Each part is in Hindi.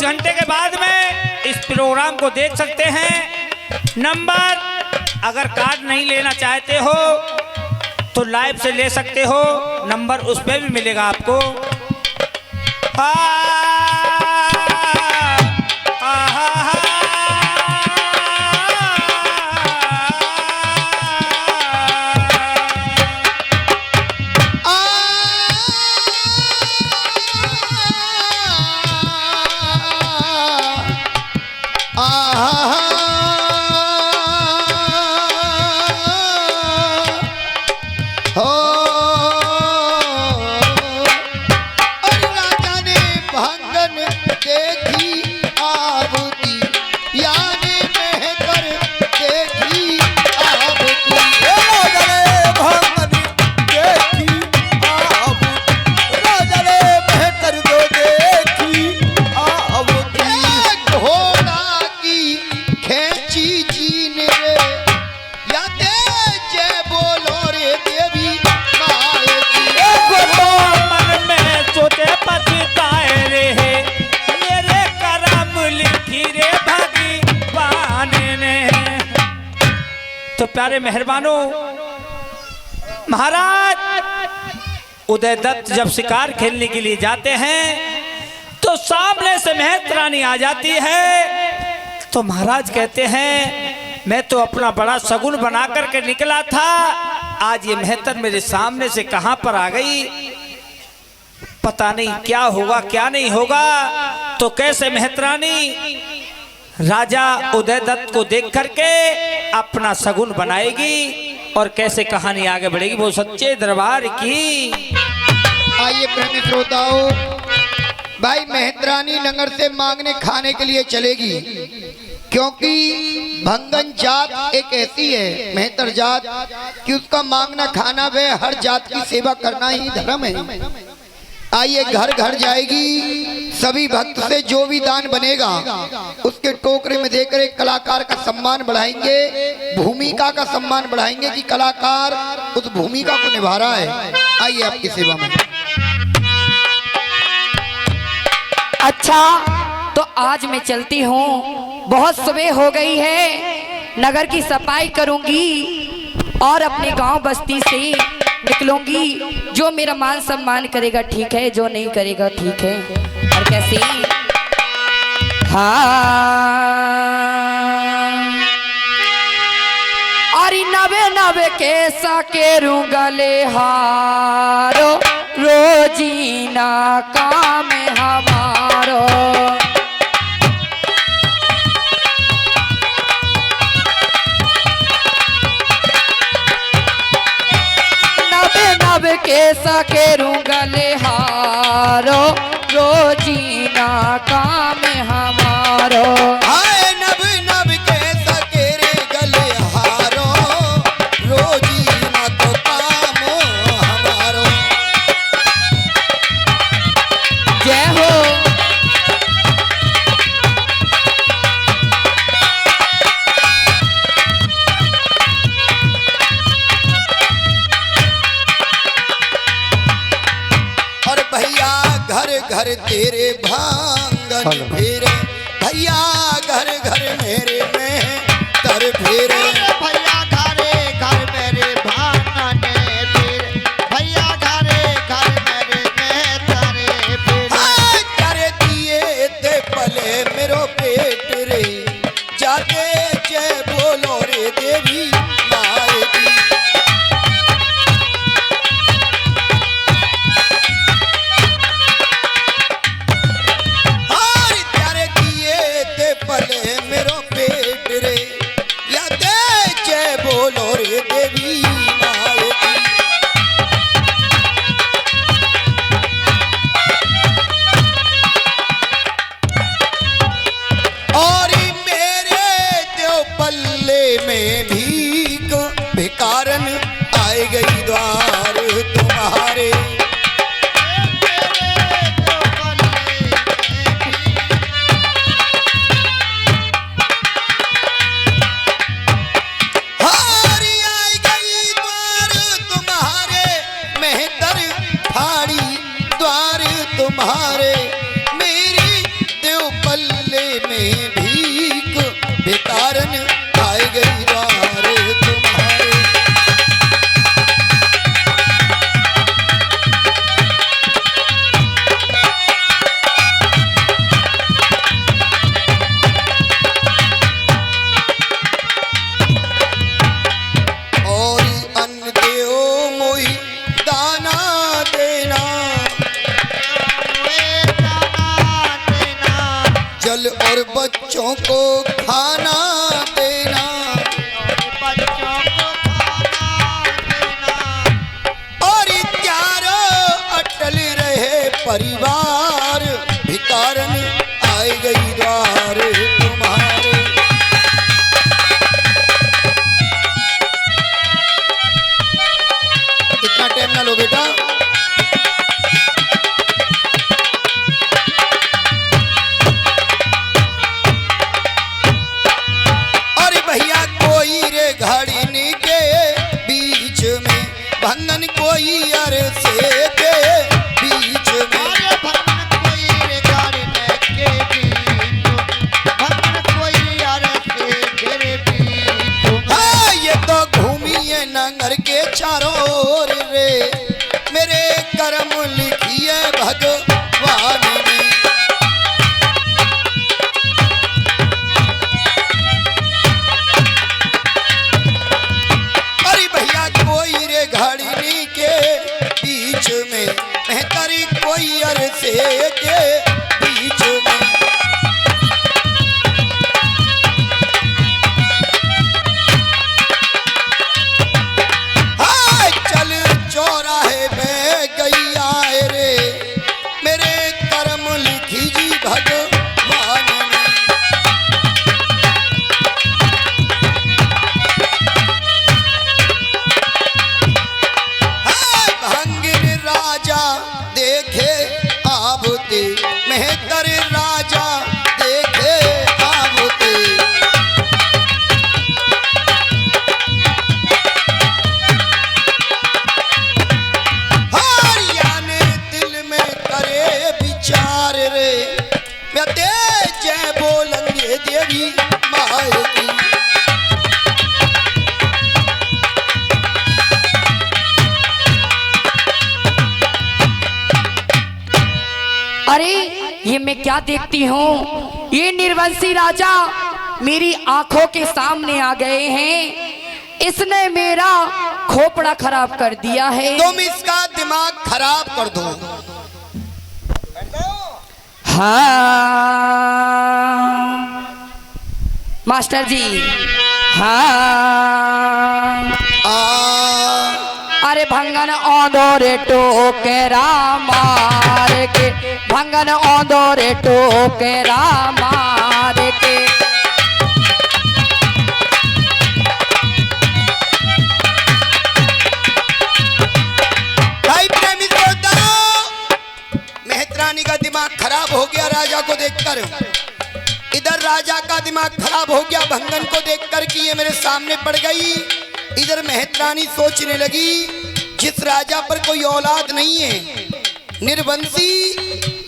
घंटे के बाद में इस प्रोग्राम को देख सकते हैं। नंबर अगर कार्ड नहीं लेना चाहते हो तो लाइव से ले सकते हो, नंबर उस पर भी मिलेगा आपको। तो प्यारे मेहरबानों, महाराज उदयदत्त जब शिकार खेलने के लिए जाते हैं तो सामने से मेहत रानी आ जाती है। तो महाराज कहते हैं मैं तो अपना बड़ा सगुन बना करके निकला था, आज ये मेहतर मेरे सामने से कहां पर आ गई, पता नहीं क्या होगा क्या नहीं होगा। तो कैसे मेहत रानी राजा उदयदत्त को देख करके अपना सगुन बनाएगी और कैसे कहानी आगे बढ़ेगी, वो सच्चे दरबार की। आइए प्रेमी श्रोताओं, भाई मेहतरानी नगर से मांगने खाने के लिए चलेगी, क्योंकि भंगन जात एक ऐसी है मेहतर जात कि उसका मांगना खाना वे हर जात की सेवा करना ही धर्म है। आइए घर घर जाएगी, सभी भक्त से जो भी दान बनेगा उसके टोकरे में देकर एक कलाकार का सम्मान बढ़ाएंगे, भूमिका का सम्मान बढ़ाएंगे कि कलाकार उस भूमिका को निभा रहा है। आइए आपकी सेवा में। अच्छा तो आज मैं चलती हूँ, बहुत सुबह हो गई है, नगर की सफाई करूंगी और अपने गांव बस्ती से निकलूंगी। जो मेरा मान सम्मान करेगा ठीक है, जो नहीं करेगा ठीक है। और कैसे हाँ अरे नवे नवे कैसा केरू गले हारो, रोजीना काम हमारो। कैसा केरू गले हारो, रोजीना काम हमारो। हाय नब नब कैसा केरे गले हारो, रोजीना तो काम हमारो। जय हो। घर घर तेरे भांगन फेरे, भैया घर घर मेरे में तर फेरे। भैया घरे घर मेरे भांगन फेरे, भैया घरे घर मेरे में तरे फेरे। कर दिए ते पले मेरो पेट रे, जाके जय बोलो रे देवी माए की। मेरो पेट रे, या दे जय बोलो रे देवी माए की। और मेरे देव पल्ले में भीख भिकारन आए गई द्वार तुम्हारे। तुम्हारे मेरी देव में भीख भिकारन आए गई द्वार तुम्हारे। और अन्न देओ मोहि दाना देना, जल और बच्चों को खाना देना, और त्यारो अटल रहे परिवार भिकारन आए गई द्वार तुम्हारे। इतना टाइम ना लो बेटा। घाड़ी के बीच में भंगन कोई अरसे के बीच में, हाँ ये तो घूमिए नगर के चारों ओर रे, मेरे कर्म लिखिए भगवान ने। घाड़ी के बीच में मेहतरी कोई अरसे के बीच में, हाय चल चौराहे में गई आए रे, मेरे कर्म लिखी जी भगवान ने। देखे आबते मेहतर राजा देखे आबते, हरियाने दिल में करे विचार रे, मैं दे जय बोलेंगे देवी माए की। अरे ये मैं क्या देखती हूँ, ये निर्वंशी राजा मेरी आंखों के सामने आ गए हैं। इसने मेरा खोपड़ा खराब कर दिया है। तुम इसका दिमाग खराब कर दो। हाँ मास्टर जी। हाँ अरे भंगन औंदोरे टोकेरा मार के, भंगन औंदोरे टोकेरा मार के। भाई प्रेमी श्रोताओ, मेहतरानी का दिमाग खराब हो गया राजा को देखकर। इधर राजा का दिमाग खराब हो गया भंगन को देखकर कि ये मेरे सामने पड़ गई। इधर मेहतरानी सोचने लगी जिस राजा पर कोई औलाद नहीं है, निर्वंशी,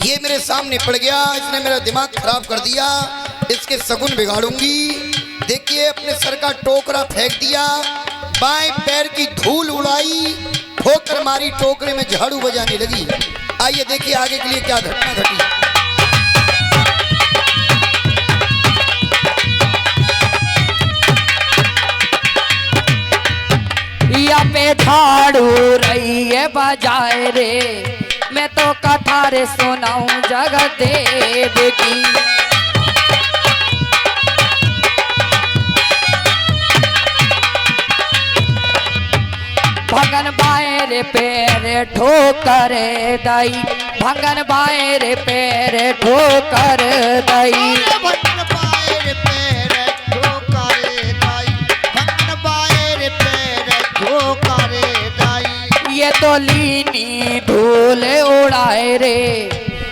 ये मेरे सामने पड़ गया, इसने मेरा दिमाग खराब कर दिया, इसके सगुन बिगाड़ूंगी। देखिए अपने सर का टोकरा फेंक दिया, बाएं पैर की धूल उड़ाई, ठोकर मारी, टोकरे में झाड़ू बजाने लगी। आइए देखिए आगे के लिए क्या घटना घटी। या पे झाड़ू रही है बजाए रे, मैं तो कथा रे सुनाऊं जगदेव की। भंगन बाएं पैर ठोकर दई, भंगन बाएं पैर ठोकर दई। ये तो लीनी धूल उड़ाए रे,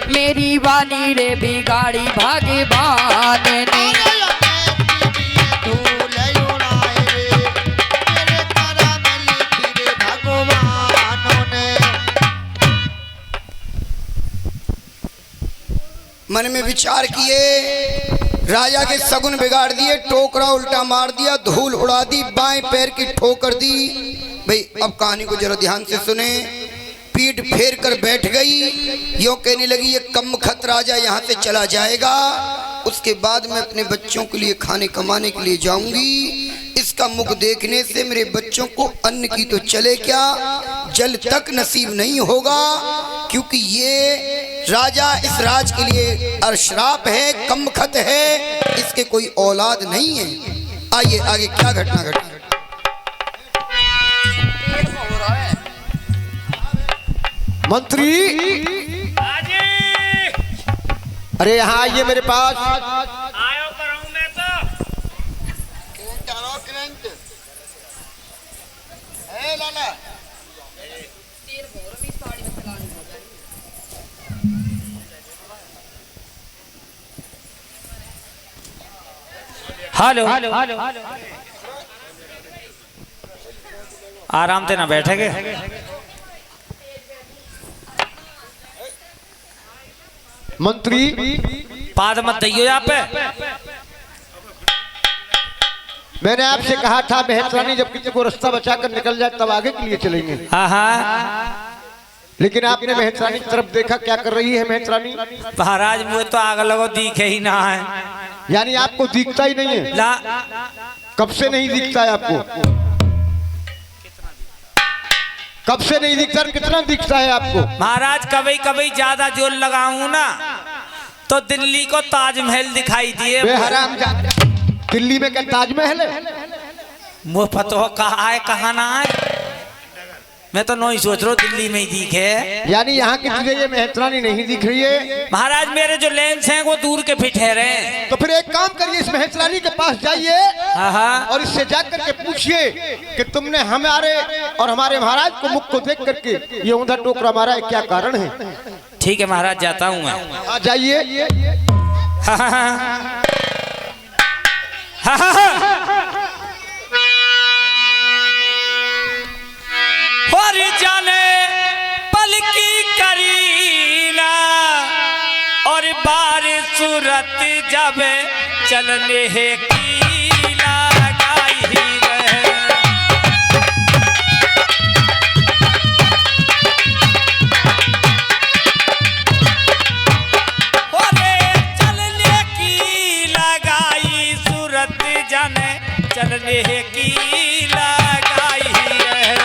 मेरी वाली रे बिगाड़ी भगवान ने। मन में विचार किए, राजा के सगुन बिगाड़ दिए, टोकरा उल्टा मार दिया, धूल उड़ा दी, बाएं पैर की ठोकर दी। भाई अब कहानी को जरा ध्यान से सुने। पीठ फेर कर बैठ गई, यूं कहने लगी ये कम खत राजा यहाँ से चला जाएगा, उसके बाद मैं अपने बच्चों के लिए खाने कमाने के लिए जाऊंगी। इसका मुख देखने से मेरे बच्चों को अन्न की तो चले क्या, जल तक नसीब नहीं होगा, क्योंकि ये राजा इस राज के लिए अश्राप है, कम खत है, इसके कोई औलाद नहीं है। आइए आगे क्या घटना घटी। मंत्री, अरे यहाँ आइए मेरे पास। आयो करूं मैं तो। हेलो, आराम से ना बैठेगे। मंत्री, पाद मत दइयो यहाँ पे। मैंने आपसे कहा था मेहतरानी जब किसी को रास्ता बचाकर निकल जाए तब आगे के लिए चलेंगे। हाँ हाँ, लेकिन आपने मेहतरानी की तरफ देखा, क्या कर रही है मेहतरानी? महाराज मुझे तो आग लगो दिखे ही ना है। यानी आपको दिखता ही नहीं है? ला, कब से नहीं दिखता है आपको? कब से नहीं दिखता? कितना दिखता है आपको? महाराज कभी कभी ज्यादा जोर लगाऊं ना तो दिल्ली को ताजमहल दिखाई दिए। बेहराम दिल्ली में क्या ताजमहल है? मुँह फतो कहा है कहा ना है, मैं तो नहीं सोच रहा हूँ दिल्ली में ही दिखे। यानी यहाँ की चीजें ये मेहतरानी नहीं दिख रही है? महाराज मेरे जो लेंस हैं वो दूर के फिट है रहे। तो फिर एक काम करिए, इस मेहतरानी के पास जाइए और इससे जाकर के पूछिए कि तुमने हमारे और हमारे महाराज को मुख को देख करके ये ऊंधा टोकरा मारा है, क्या कारण है? ठीक है महाराज, जाता हूँ मैं। आ जाइए। और जाने पल की करीना और बारिश सूरत जब चलने की लगाई रहे। अरे चलने की लगाई सूरत जाने चलने की लगाई है।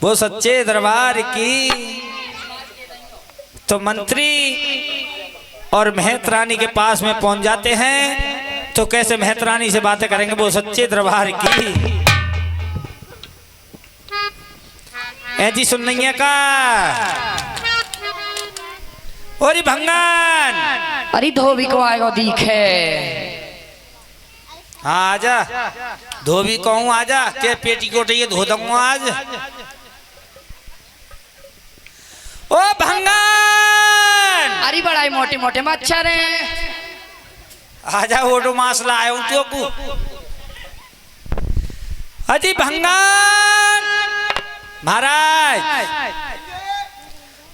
वो सच्चे दरबार की। तो मंत्री और मेहतरानी के पास में पहुंच जाते हैं, तो कैसे मेहतरानी से बातें करेंगे वो सच्चे दरबार की। ऐसी सुनने का और भंगन, अरे धोबी को आएगा दिखे। हाँ आजा, धोबी कहूँ आजा, क्या पेटीकोट ये धो दूंगा आज। ओ भंगन, अरे बड़ा ही मोटे मोटे मच्छर है। आजा ओटो मांस लाया हूँ तो को। अजी भंगन महाराज,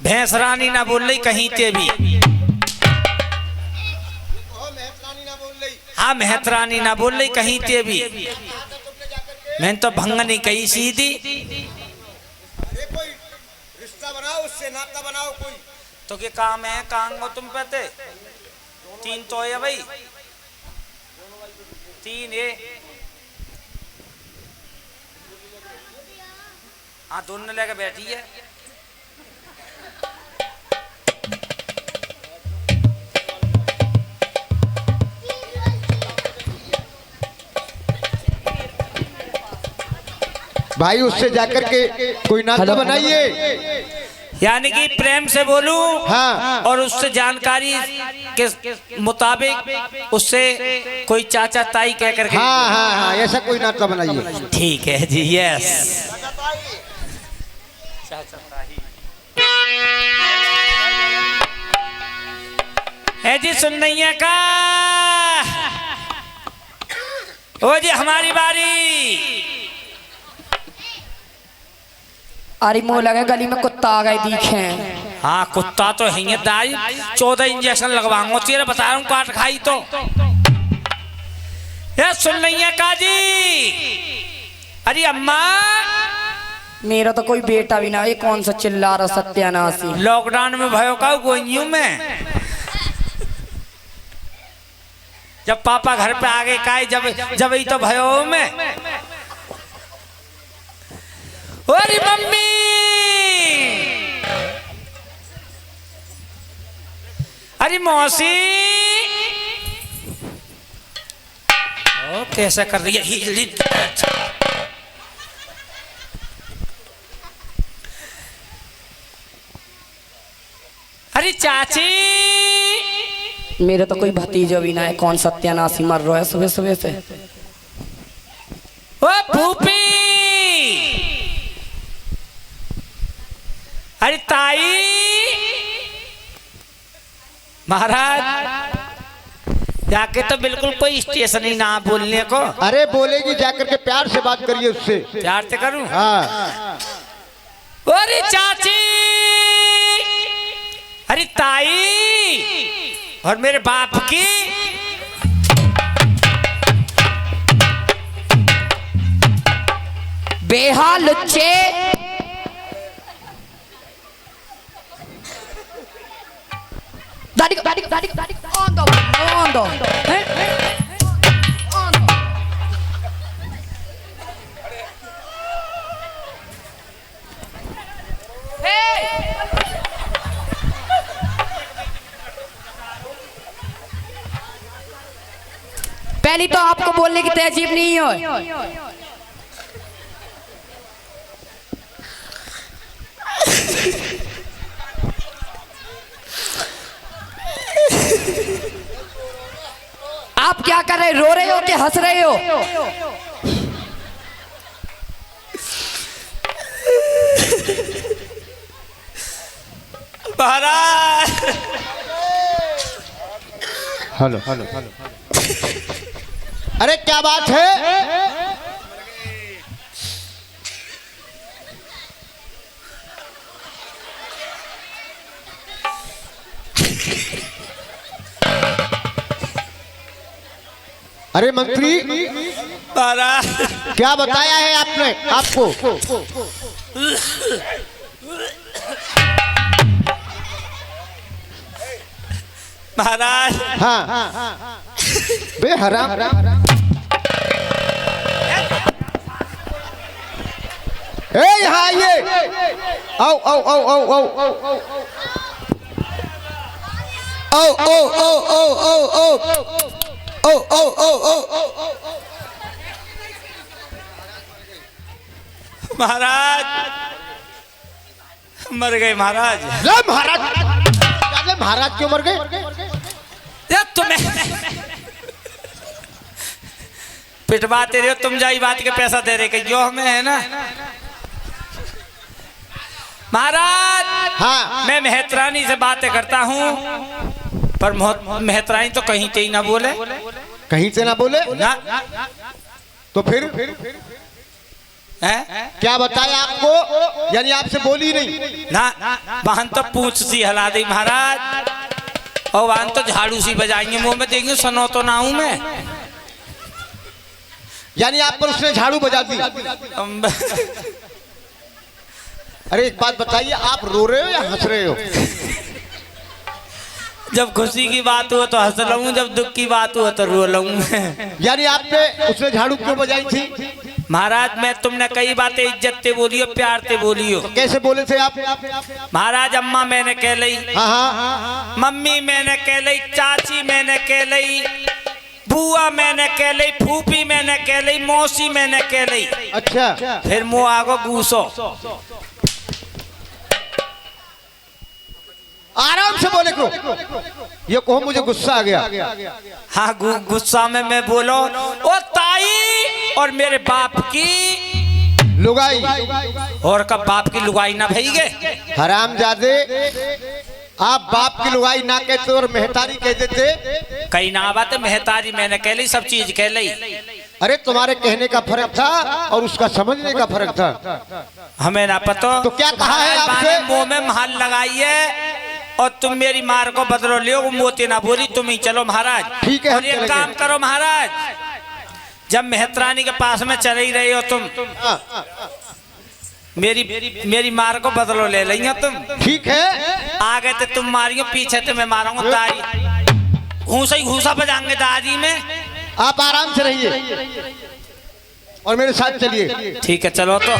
भैंस रानी ना बोल रही कहीं ते भी। हाँ मेहतरानी ना बोल रही कहीं ते भी। मैंने तो भंगन ही कही सीधी। बनाओ, उससे नाता बनाओ कोई। तो क्या काम है, काम हो तुम पे? 3 तो है भाई, 3 है। हाँ दोनों लेकर बैठी है। भाई उससे जाकर के कोई नाता बनाइए। यानी कि प्रेम से बोलूं हाँ। और उससे जानकारी के मुताबिक उससे कोई चाचा ताई कह करके। हाँ हाँ हाँ, ऐसा कोई नाता बनाइए। ठीक है जी, यस। है जी सुनैया का, ओ जी हमारी बारी। अरे मुंह लगे गली में कुत्ता आ गए दिखे। हाँ कुत्ता तो है दाई, 14 इंजेक्शन लगवाऊंगा तेरे, बता रहा हूँ काट खाई तो। ये सुनैया का जी। अरे अम्मा, मेरा तो कोई बेटा भी ना, ये कौन सा चिल्ला रहा सत्यानाशी। लॉकडाउन में भयो का गोइयों में जब पापा घर पे आ गए काई, जब ही तो भयो में। अरे मम्मी, अरे मौसी, ओ कैसा कर रही है। अरे चाची, मेरे तो कोई भतीजा भी ना है, कौन सत्यानाशी मर रहा है सुबह सुबह से। ओ फूफी, अरे ताई, महाराज जाके तो बिल्कुल कोई स्टेशन ही ना बोलने को। अरे बोलेगी, जाकर के प्यार से बात करिए उससे। प्यार से करूं? हाँ। अरे चाची, अरे ताई, और मेरे बाप की। बेहाल लुच्चे, दादी ऑन दो, ऑन दो, पहली तो आपको बोलने की तहजीब नहीं है। आप क्या कर रहे, रो रहे हो कि हंस रहे हो? महाराज, हेलो हेलो हेलो, अरे क्या बात है? अरे मंत्री, महाराज क्या बताया है आपने आपको? महाराज, हाँ बेहराम, ए यहाँ आइए, आओ आओ आओ आओ आओ आओ आओ ओ ओ ओ ओ ओ ओ ओ ओ ओ ओ। महाराज मर गए महाराज। महाराज, महाराज क्यों मर गए? तुम्हें पिटवाते रहे हो तुम, जाई बात के पैसा दे रहे जो हमें है ना महाराज। हाँ। मैं मेहतरानी से बातें करता हूँ, पर मेहतरानी तो कहीं से ही ना बोले। कहीं से ना बोले ना, तो फिर है? क्या बताया आपको? यानी आपसे बोली नहीं ना, वहां तो पूछ सी हिला दी महाराज, और वहां तो झाड़ू सी बजाएंगे, मुंह में देंगे सुनो तो ना हूं मैं। यानी आप पर उसने झाड़ू बजा दी। अरे एक बात बताइए, आप रो रहे हो या हंस रहे हो? जब खुशी की बात हो तो हंस लूं, जब दुख की बात हो तो रो लूं। यानी आपने उसने झाड़ू क्यों बजाई थी? महाराज मैं तुमने कई बातें इज्जत से बोलियो, प्यार से बोलियो। कैसे बोले थे आप? महाराज अम्मा मैंने कह लई, हाँ हाँ, मम्मी मैंने कह लई, चाची मैंने कह लई, बुआ मैंने कह ली, फूफी मैंने कह ली, मौसी मैंने कह ली। अच्छा फिर मुँह आगो गूसो। आराम से बोले करो। ये कहो मुझे गुस्सा आ गया। हाँ गुस्सा में मैं बोलो ओ ताई और मेरे बाप की लुगाई और कब बाप की लुगाई ना भईगे। हरामजादे, आप बाप की लुगाई ना कहते और मेहतारी कह देते। कई ना बात मेहतारी मैंने कह ली, सब चीज कह ली। अरे तुम्हारे कहने का फर्क था और उसका समझने का फर्क था। हमें ना पता तो क्या कहा है आपसे? मुंह में महल लगाइए और तुम मेरी मार को बदलो लियो। वो मोती ना बोली, तुम ही चलो महाराज। ठीक है, और एक काम करो महाराज, जब मेहतरानी के पास में चले ही रहे हो तुम, मेरी मार को बदलो ले लिया तुम। ठीक है, आगे तो तुम मारियो, पीछे तो मैं मारूंगा। ताई घूसा ही घूसा बजाएंगे दादी में। आप आराम से रहिए और मेरे साथ चलिए। ठीक है चलो। तो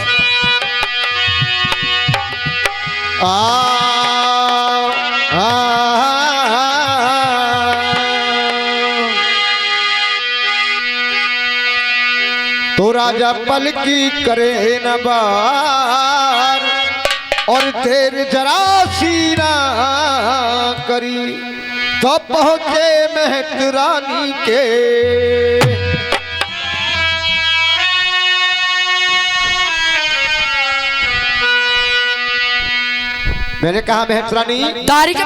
तो राजा पलकी करे न बार और देर जरा सी ना करी, तो पहुंचे मेहतरानी के। मैंने कहा मेहतरानी, दाढ़ी के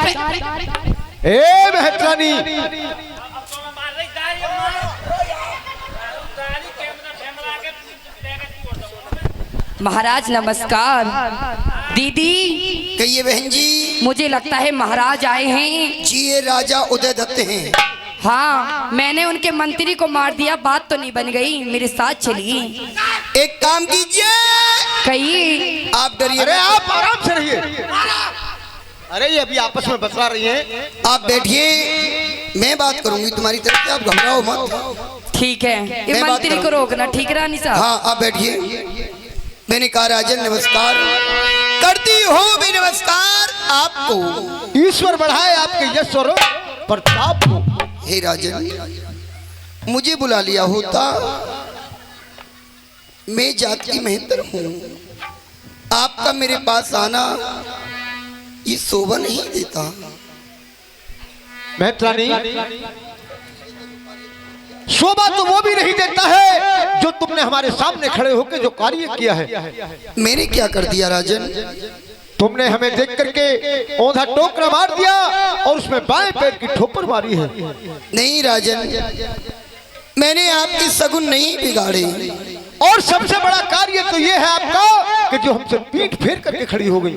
ए मेहतरानी, महाराज नमस्कार। दीदी कहिए बहन जी। मुझे लगता है महाराज आए हैं। जी ये राजा उदय दत्त हैं। हाँ, मैंने उनके मंत्री को मार दिया, बात तो नहीं बन गई। मेरे साथ चलिए। एक काम कीजिए, कहिए। आप डरिए। अरे आप आराम से रहिए। अरे ये अभी आपस में बतला रही हैं। आप बैठिए, मैं बात करूंगी तुम्हारी तरफ से, आप घबराओ मत। ठीक है, ये मैं बात मंत्री को करूंगी। रोकना ठीक रानी साहब। हाँ आप बैठिए। मैंने कहा राजन नमस्कार करती हो भी नमस्कार आपको। ईश्वर बढ़ाए आपके यश और प्रताप को। हे राजन, मुझे बुला लिया होता, मैं जात की मेहतर हूँ। आपका मेरे पास आना ये शोभा नहीं देता। मेहतरानी, शोभा तो वो भी नहीं देता है जो तुमने हमारे सामने खड़े होकर जो कार्य किया है। मैंने क्या कर दिया राजन? तुमने हमें देख करके औंधा टोकरा मार दिया और उसमें बाएं पैर की ठोकर मारी है। नहीं राजन, मैंने आपकी सगुन नहीं बिगाड़े। और सबसे बड़ा कार्य तो ये है आपका कि जो हमसे पीठ फेर करके खड़ी हो गई।